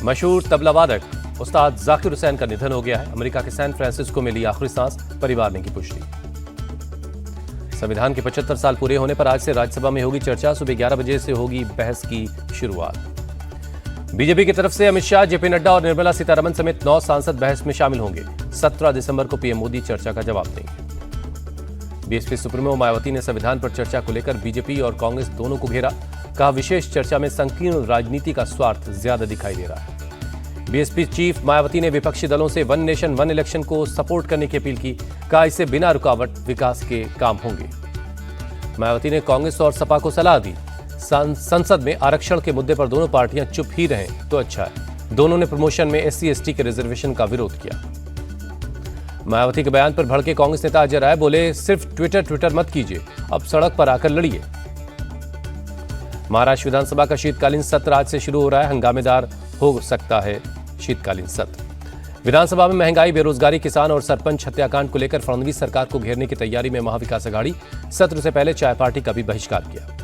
मशहूर तबला वादक उस्ताद जाकिर हुसैन का निधन हो गया है। अमेरिका के सैन फ्रांसिस्को में ली आखिरी सांस, परिवार ने की पुष्टि। संविधान के 75 साल पूरे होने पर आज से राज्यसभा में होगी चर्चा। सुबह 11 बजे से होगी बहस की शुरुआत। बीजेपी की तरफ से अमित शाह, जेपी नड्डा और निर्मला सीतारमण समेत 9 सांसद बहस में शामिल होंगे। 17 दिसंबर को पीएम मोदी चर्चा का जवाब देंगे। बीएसपी सुप्रीमो मायावती ने संविधान पर चर्चा को लेकर बीजेपी और कांग्रेस दोनों को घेरा। कहा, विशेष चर्चा में संकीर्ण राजनीति का स्वार्थ ज्यादा दिखाई दे रहा है। बीएसपी चीफ मायावती ने विपक्षी दलों से वन नेशन वन इलेक्शन को सपोर्ट करने की अपील की। कहा, इससे बिना रुकावट विकास के काम होंगे। मायावती ने कांग्रेस और सपा को सलाह दी, संसद में आरक्षण के मुद्दे पर दोनों पार्टियां चुप ही रहें तो अच्छा है। दोनों ने प्रमोशन में SC/ST के रिजर्वेशन का विरोध किया। मायावती के बयान पर भड़के कांग्रेस नेता अजय राय बोले, सिर्फ ट्विटर मत कीजिए, अब सड़क पर आकर लड़िए। महाराष्ट्र विधानसभा का शीतकालीन सत्र आज से शुरू हो रहा है। हंगामेदार हो सकता है शीतकालीन सत्र। विधानसभा में महंगाई, बेरोजगारी, किसान और सरपंच हत्याकांड को लेकर फडणवीस सरकार को घेरने की तैयारी में महाविकास अघाड़ी। सत्र से पहले चाय पार्टी का भी बहिष्कार किया।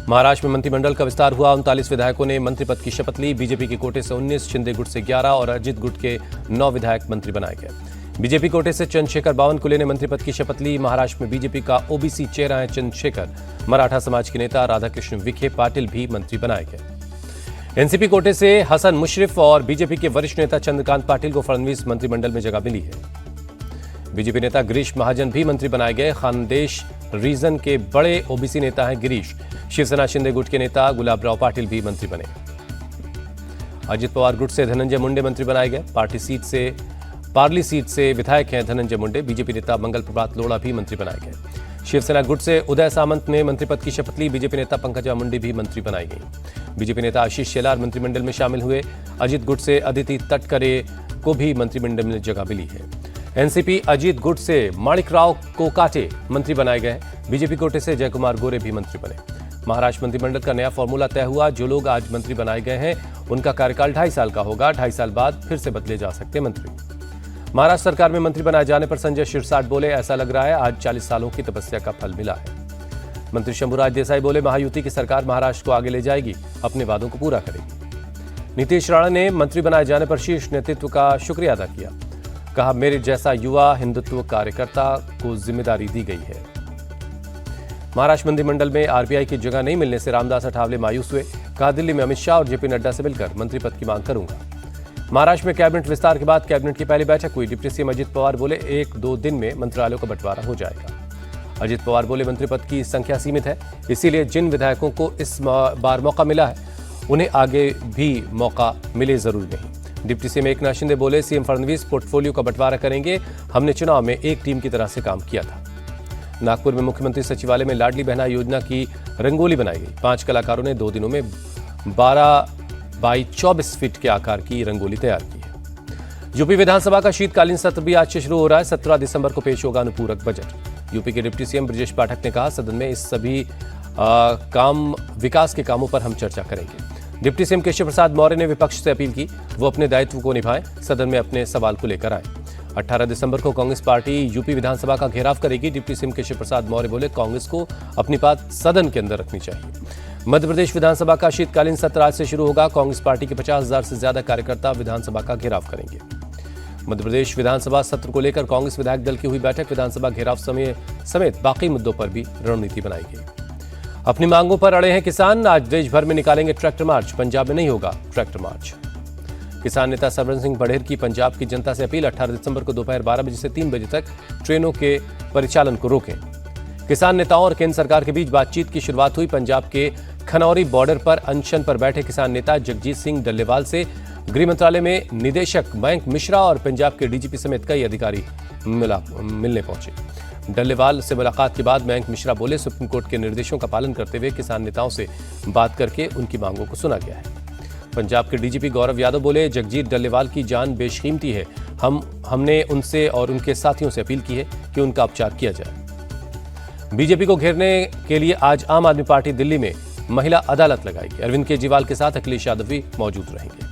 महाराष्ट्र में मंत्रिमंडल का विस्तार हुआ। 39 विधायकों ने मंत्री पद की शपथ ली। बीजेपी के कोटे से 19, शिंदे गुट से 11 और अजित गुट के 9 विधायक मंत्री बनाए गए। बीजेपी कोटे से चंद्रशेखर बावनकुले ने मंत्री पद की शपथ ली। महाराष्ट्र में बीजेपी का OBC चेहरा है चंद्रशेखर। मराठा समाज के नेता राधाकृष्ण विखे पाटिल भी मंत्री बनाए गए। एनसीपी कोटे से हसन मुशरिफ और बीजेपी के वरिष्ठ नेता चंद्रकांत पाटिल को फडणवीस मंत्रिमंडल में जगह मिली है। बीजेपी नेता गिरीश महाजन भी मंत्री बनाए गए। खानदेश रीजन के बड़े OBC नेता हैं गिरीश। शिवसेना शिंदे गुट के नेता गुलाबराव पाटिल भी मंत्री बने। अजित पवार गुट से धनंजय मुंडे मंत्री बनाए गए। पार्ली सीट से विधायक हैं धनंजय मुंडे। बीजेपी नेता मंगल प्रभात लोढ़ा भी मंत्री बनाए गए। शिवसेना गुट से उदय सामंत ने मंत्री पद की शपथ ली। बीजेपी नेता पंकजा मुंडे भी मंत्री बनाई गई। बीजेपी नेता आशीष शेलार मंत्रिमंडल में शामिल हुए। अजित गुट से अदिति तटकरे को भी मंत्रिमंडल में जगह मिली है। एनसीपी अजित गुट से माणिकराव कोकाटे मंत्री बनाए गए। बीजेपी कोटे से जयकुमार गोरे भी मंत्री बने। महाराष्ट्र मंत्रिमंडल का नया फॉर्मूला तय हुआ। जो लोग आज मंत्री बनाए गए हैं उनका कार्यकाल 2.5 साल का होगा। 2.5 साल बाद फिर से बदले जा सकते मंत्री। महाराष्ट्र सरकार में मंत्री बनाए जाने पर संजय शिरसाट बोले, ऐसा लग रहा है आज 40 सालों की तपस्या का फल मिला है। मंत्री शंभुराज देसाई बोले, महायुति की सरकार महाराष्ट्र को आगे ले जाएगी, अपने वादों को पूरा करेगी। नीतीश राणा ने मंत्री बनाए जाने पर शीर्ष नेतृत्व का शुक्रिया अदा किया। कहा, मेरे जैसा युवा हिंदुत्व कार्यकर्ता को जिम्मेदारी दी गई है। महाराष्ट्र मंत्रिमंडल में RBI की जगह नहीं मिलने से रामदास अठावले मायूस हुए। कहा, दिल्ली में अमित शाह और जेपी नड्डा से मिलकर मंत्री पद की मांग करूंगा। महाराष्ट्र में कैबिनेट विस्तार के बाद कैबिनेट की पहली बैठक हुई। डिप्टी सीएम अजित पवार बोले, 1-2 दिन में मंत्रालयों का बंटवारा हो जाएगा। अजित पवार बोले, मंत्री पद की संख्या सीमित है, इसीलिए जिन विधायकों को इस बार मौका मिला है उन्हें आगे भी मौका मिले जरूर नहीं। डिप्टी सीएम एकनाथ शिंदे बोले, सीएम फडणवीस पोर्टफोलियो का बंटवारा करेंगे। हमने चुनाव में एक टीम की तरह से काम किया था। नागपुर में मुख्यमंत्री सचिवालय में लाडली बहना योजना की रंगोली बनाई गई। 5 कलाकारों ने 2 दिनों में 12 बाई 24 फीट के आकार की रंगोली तैयार की है। यूपी विधानसभा का शीतकालीन सत्र भी आज से शुरू हो रहा है। 17 दिसंबर को पेश होगा अनुपूरक बजट। यूपी के डिप्टी सीएम ब्रजेश पाठक ने कहा, सदन में इस सभी विकास के कामों पर हम चर्चा करेंगे। डिप्टी सीएम केशव प्रसाद मौर्य ने विपक्ष से अपील की, वो अपने दायित्व को निभाएं, सदन में अपने सवाल को लेकर आए। 18 दिसंबर को कांग्रेस पार्टी यूपी विधानसभा का घेराव करेगी। डिप्टी सीएम केशव प्रसाद मौर्य बोले, कांग्रेस को अपनी बात सदन के अंदर रखनी चाहिए। मध्य प्रदेश विधानसभा का शीतकालीन सत्र आज से शुरू होगा। कांग्रेस पार्टी के 50,000 से ज्यादा कार्यकर्ता विधानसभा का घेराव करेंगे। मध्य प्रदेश विधानसभा सत्र को लेकर कांग्रेस विधायक दल की हुई बैठक। विधानसभा घेराव समेत बाकी मुद्दों पर भी रणनीति बनाई गई। अपनी मांगों पर अड़े हैं किसान। आज देश भर में निकालेंगे ट्रैक्टर मार्च। पंजाब में नहीं होगा ट्रैक्टर मार्च। किसान नेता सरवन सिंह बड़ेर की पंजाब की जनता से अपील, 18 दिसंबर को दोपहर 12 बजे से 3 बजे तक ट्रेनों के परिचालन को रोकें। किसान नेताओं और केंद्र सरकार के बीच बातचीत की शुरुआत हुई। पंजाब के खनौरी बॉर्डर पर अनशन पर बैठे किसान नेता जगजीत सिंह डल्लेवाल से गृह मंत्रालय में निदेशक मयंक मिश्रा और पंजाब के DGP समेत कई अधिकारी मिलने पहुंचे। डल्लेवाल से मुलाकात के बाद मयंक मिश्रा बोले, सुप्रीम कोर्ट के निर्देशों का पालन करते हुए किसान नेताओं से बात करके उनकी मांगों को सुना गया है। पंजाब के DGP गौरव यादव बोले, जगजीत डल्लेवाल की जान बेशकीमती है। हमने उनसे और उनके साथियों से अपील की है कि उनका उपचार किया जाए। बीजेपी को घेरने के लिए आज आम आदमी पार्टी दिल्ली में महिला अदालत लगाएगी। अरविंद केजरीवाल के साथ अखिलेश यादव भी मौजूद रहेंगे।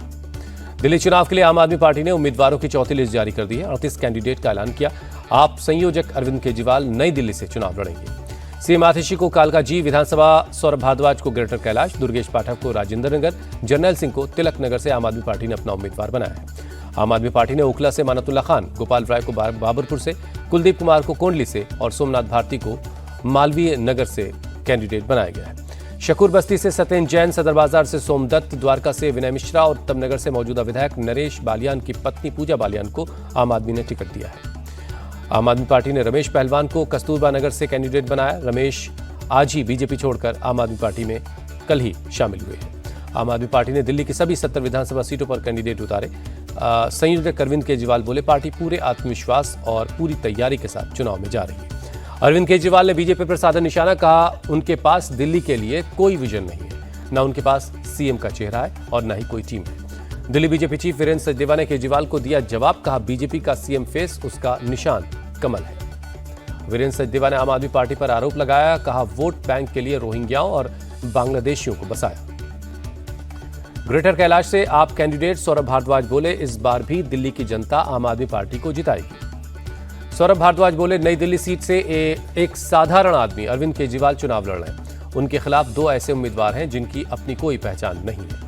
दिल्ली चुनाव के लिए आम आदमी पार्टी ने उम्मीदवारों की चौथी लिस्ट जारी कर दी है। 38 कैंडिडेट का ऐलान किया। आप संयोजक अरविंद केजरीवाल नई दिल्ली से चुनाव लड़ेंगे। सीएम आतिशी को कालकाजी, विधानसभा सौरभ भारद्वाज को ग्रेटर कैलाश, दुर्गेश पाठक को राजेंद्र नगर, जरनैल सिंह को तिलक नगर से आम आदमी पार्टी ने अपना उम्मीदवार बनाया है। आम आदमी पार्टी ने ओखला से मानतुल्ला खान, गोपाल राय को बाबरपुर से, कुलदीप कुमार को कोंडली से और सोमनाथ भारती को मालवीय नगर से कैंडिडेट बनाया गया है। शकूर बस्ती से सत्येंद्र जैन, सदर बाजार से सोमदत्त, द्वारका से विनय मिश्रा और तमनगर से मौजूदा विधायक नरेश बालियान की पत्नी पूजा बालियान को आम आदमी ने टिकट दिया है। आम आदमी पार्टी ने रमेश पहलवान को कस्तूरबा नगर से कैंडिडेट बनाया। रमेश आज ही बीजेपी छोड़कर आम आदमी पार्टी में कल ही शामिल हुए हैं। आम आदमी पार्टी ने दिल्ली की सभी 70 विधानसभा सीटों पर कैंडिडेट उतारे। संयोजक अरविंद केजरीवाल बोले, पार्टी पूरे आत्मविश्वास और पूरी तैयारी के साथ चुनाव में जा रही है। अरविंद केजरीवाल ने बीजेपी पर साधा निशाना, कहा उनके पास दिल्ली के लिए कोई विजन नहीं है, न उनके पास सीएम का चेहरा है और न ही कोई टीम है। दिल्ली बीजेपी चीफ वीरेंद्र सचदेवा ने केजरीवाल को दिया जवाब, कहा बीजेपी का सीएम फेस, उसका निशान कमल है। वीरेंद्र सचदेवा ने आम आदमी पार्टी पर आरोप लगाया, कहा वोट बैंक के लिए रोहिंग्याओं और बांग्लादेशियों को बसाया। ग्रेटर कैलाश से आप कैंडिडेट सौरभ भारद्वाज बोले, इस बार भी दिल्ली की जनता आम आदमी पार्टी को जिताएगी। सौरभ भारद्वाज बोले, नई दिल्ली सीट से एक साधारण आदमी अरविंद केजरीवाल चुनाव लड़ रहे हैं। उनके खिलाफ 2 ऐसे उम्मीदवार हैं जिनकी अपनी कोई पहचान नहीं है।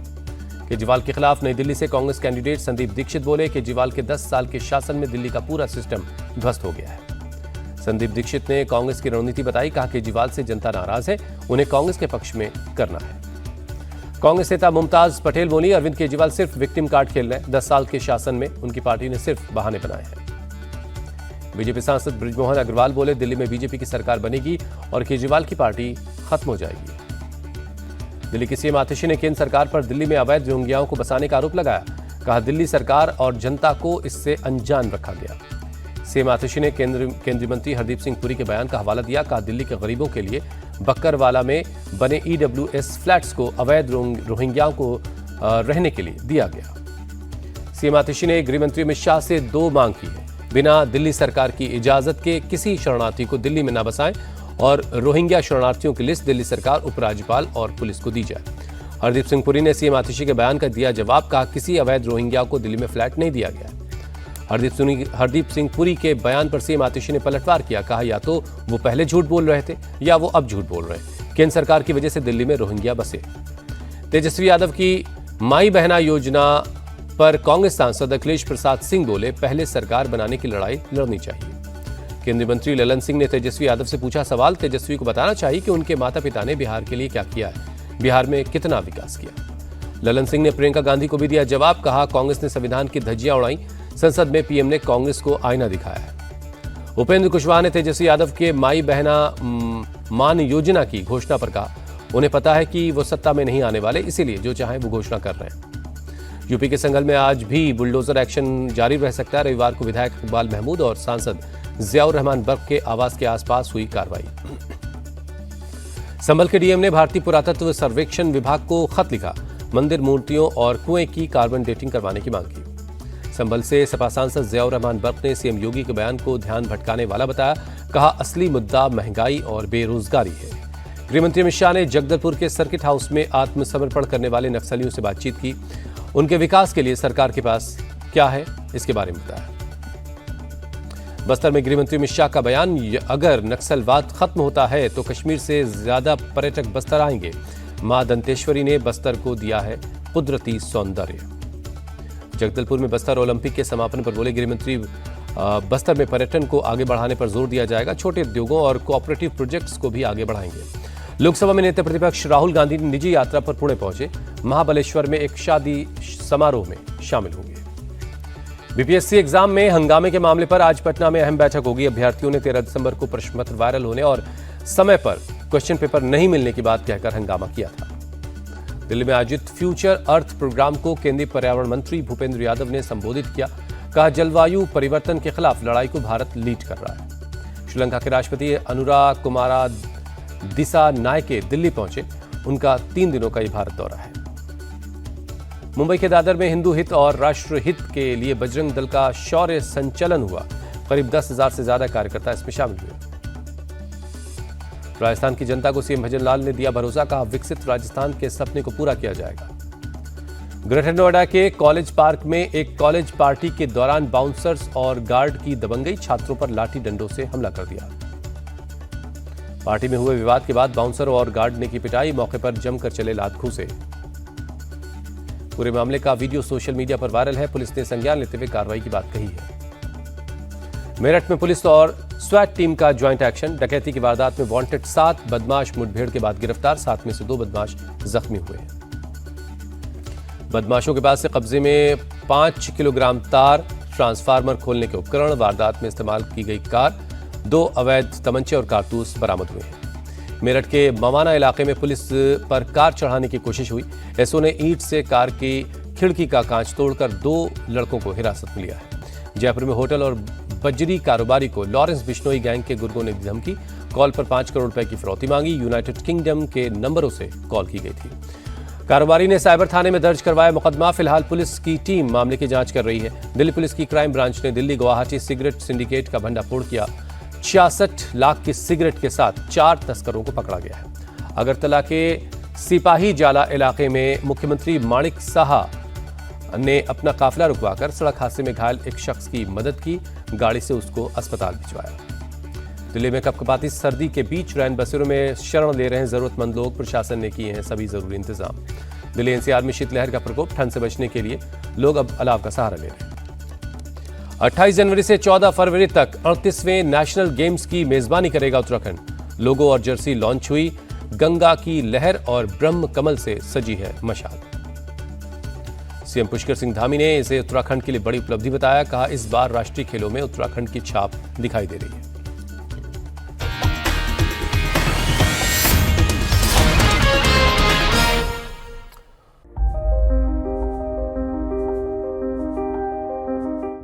केजरीवाल के खिलाफ नई दिल्ली से कांग्रेस कैंडिडेट संदीप दीक्षित बोले, केजरीवाल के 10 साल के शासन में दिल्ली का पूरा सिस्टम ध्वस्त हो गया है। संदीप दीक्षित ने कांग्रेस की रणनीति बताई, कहा केजरीवाल से जनता नाराज है, उन्हें कांग्रेस के पक्ष में करना है। कांग्रेस नेता मुमताज पटेल बोली, अरविंद केजरीवाल सिर्फ विक्टिम कार्ड खेल रहे हैं। 10 साल के शासन में उनकी पार्टी ने सिर्फ बहाने बनाए हैं। बीजेपी सांसद बृजमोहन अग्रवाल बोले, दिल्ली में बीजेपी की सरकार बनेगी और केजरीवाल की पार्टी खत्म हो जाएगी। दिल्ली की सीएम आतिशी ने केंद्र सरकार पर दिल्ली में अवैध रोहिंग्याओं को बसाने का आरोप लगाया, कहा दिल्ली सरकार और जनता को इससे अनजान रखा गया। सीएम आतिशी ने केंद्रीय मंत्री हरदीप सिंह पुरी के बयान का हवाला दिया, कहा दिल्ली के गरीबों के लिए बक्करवाला में बने ईडब्ल्यूएस फ्लैट्स को अवैध रोहिंग्याओं को रहने के लिए दिया गया। सीएम आतिशी ने गृह मंत्री अमित शाह से 2 मांग की है, बिना दिल्ली सरकार की इजाजत के किसी शरणार्थी को दिल्ली में न बसाएं और रोहिंग्या शरणार्थियों की लिस्ट दिल्ली सरकार, उपराज्यपाल और पुलिस को दी जाए। हरदीप सिंह पुरी ने सीएम आतिशी के बयान का दिया जवाब, कहा किसी अवैध रोहिंग्या को दिल्ली में फ्लैट नहीं दिया गया। हरदीप सिंह पुरी के बयान पर सीएम आतिशी ने पलटवार किया, कहा या तो वो पहले झूठ बोल रहे थे या वो अब झूठ बोल रहे हैं। केंद्र सरकार की वजह से दिल्ली में रोहिंग्या बसे। तेजस्वी यादव की माई बहना योजना पर कांग्रेस सांसद अखिलेश प्रसाद सिंह बोले, पहले सरकार बनाने की लड़ाई लड़नी चाहिए। केंद्रीय मंत्री ललन सिंह ने तेजस्वी यादव से पूछा सवाल, तेजस्वी को बताना चाहिए कि उनके माता पिता ने बिहार के लिए क्या किया है, बिहार में कितना विकास किया। ललन सिंह ने प्रियंका गांधी को भी दिया जवाब, कहा कांग्रेस ने संविधान की धज्जियां उड़ाई, संसद में पीएम ने कांग्रेस को आईना दिखाया है। उपेंद्र कुशवाहा ने तेजस्वी यादव के माई बहना मान योजना की घोषणा पर कहा, उन्हें पता है कि वो सत्ता में नहीं आने वाले, इसीलिए जो चाहे वो घोषणा कर रहे हैं। यूपी के संगल में आज भी बुलडोजर एक्शन जारी रह सकता है। रविवार को विधायक इकबाल महमूद और सांसद जियाउर रहमान बर्क के आवास के आसपास हुई कार्रवाई। संभल के डीएम ने भारतीय पुरातत्व सर्वेक्षण विभाग को खत लिखा, मंदिर, मूर्तियों और कुएं की कार्बन डेटिंग करवाने की मांग की। संभल से सपा सांसद जियाउर रहमान बर्क ने सीएम योगी के बयान को ध्यान भटकाने वाला बताया, कहा असली मुद्दा महंगाई और बेरोजगारी है। गृहमंत्री अमित शाह ने जगदलपुर के सर्किट हाउस में आत्मसमर्पण करने वाले नक्सलियों से बातचीत की, उनके विकास के लिए सरकार के पास क्या है इसके बारे में बताया। बस्तर में गृहमंत्री अमित शाह का बयान, अगर नक्सलवाद खत्म होता है तो कश्मीर से ज्यादा पर्यटक बस्तर आएंगे। मां दंतेश्वरी ने बस्तर को दिया है कुदरती सौंदर्य। जगदलपुर में बस्तर ओलंपिक के समापन पर बोले गृहमंत्री, बस्तर में पर्यटन को आगे बढ़ाने पर जोर दिया जाएगा, छोटे उद्योगों और कोऑपरेटिव प्रोजेक्ट्स को भी आगे बढ़ाएंगे। लोकसभा में नेता प्रतिपक्ष राहुल गांधी निजी यात्रा पर पुणे पहुंचे, महाबलेश्वर में एक शादी समारोह में शामिल होंगे। बीपीएससी एग्जाम में हंगामे के मामले पर आज पटना में अहम बैठक होगी। अभ्यर्थियों ने 13 दिसंबर को प्रश्न पत्र वायरल होने और समय पर क्वेश्चन पेपर नहीं मिलने की बात कहकर हंगामा किया था। दिल्ली में आयोजित फ्यूचर अर्थ प्रोग्राम को केंद्रीय पर्यावरण मंत्री भूपेंद्र यादव ने संबोधित किया, कहा जलवायु परिवर्तन के खिलाफ लड़ाई को भारत लीड कर रहा है। श्रीलंका के राष्ट्रपति अनुरा कुमारा दिसा नायके दिल्ली पहुंचे, उनका 3 दिनों का ये भारत दौरा है। मुंबई के दादर में हिंदू हित और राष्ट्र हित के लिए बजरंग दल का शौर्य संचलन हुआ, करीब 10,000 से ज्यादा कार्यकर्ता इसमें शामिल हुए। राजस्थान की जनता को सीएम भजनलाल ने दिया भरोसा, कहा विकसित राजस्थान के सपने को पूरा किया जाएगा। ग्रेटर नोएडा के कॉलेज पार्क में एक कॉलेज पार्टी के दौरान बाउंसर्स और गार्ड की दबंगई, छात्रों पर लाठी डंडों से हमला कर दिया। पार्टी में हुए विवाद के बाद बाउंसर और गार्ड ने की पिटाई, मौके पर जमकर चले लात घूंसे। पूरे मामले का वीडियो सोशल मीडिया पर वायरल है। पुलिस ने संज्ञान लेते हुए कार्रवाई की बात कही है। मेरठ में पुलिस और स्वैट टीम का ज्वाइंट एक्शन। डकैती की वारदात में वांटेड 7 बदमाश मुठभेड़ के बाद गिरफ्तार, 7 में से 2 बदमाश जख्मी हुए। बदमाशों के पास से कब्जे में 5 किलोग्राम तार, ट्रांसफार्मर खोलने के उपकरण, वारदात में इस्तेमाल की गई कार, 2 अवैध तमंचे और कारतूस बरामद हुए हैं। मेरठ के मवाना इलाके में पुलिस पर कार चढ़ाने की कोशिश हुई। एसओ ने ईंट से कार की खिड़की का कांच तोड़कर 2 लड़कों को हिरासत में लिया है। जयपुर में होटल और बजरी कारोबारी को लॉरेंस बिश्नोई गैंग के गुर्गों ने दी धमकी। कॉल पर 5 करोड़ रुपए की फिरौती मांगी। यूनाइटेड किंगडम के नंबरों से कॉल की गई थी। कारोबारी ने साइबर थाने में दर्ज करवाया मुकदमा। फिलहाल पुलिस की टीम मामले की जांच कर रही है। दिल्ली पुलिस की क्राइम ब्रांच ने दिल्ली गुवाहाटी सिगरेट सिंडिकेट का भंडाफोड़ किया। 66 लाख की सिगरेट के साथ 4 तस्करों को पकड़ा गया है। अगरतला के सिपाही जाला इलाके में मुख्यमंत्री माणिक साहा ने अपना काफिला रुकवाकर सड़क हादसे में घायल एक शख्स की मदद की, गाड़ी से उसको अस्पताल भिजवाया। दिल्ली में कपकपाती सर्दी के बीच रैन बसेरों में शरण ले रहे हैं जरूरतमंद लोग। प्रशासन ने किए हैं सभी जरूरी इंतजाम। दिल्ली एनसीआर में शीतलहर का प्रकोप, ठंड से बचने के लिए लोग अब अलाव का सहारा ले रहे हैं। 28 जनवरी से 14 फरवरी तक 38वें नेशनल गेम्स की मेजबानी करेगा उत्तराखंड। लोगो और जर्सी लॉन्च हुई। गंगा की लहर और ब्रह्म कमल से सजी है मशाल। सीएम पुष्कर सिंह धामी ने इसे उत्तराखंड के लिए बड़ी उपलब्धि बताया। कहा, इस बार राष्ट्रीय खेलों में उत्तराखंड की छाप दिखाई दे रही है।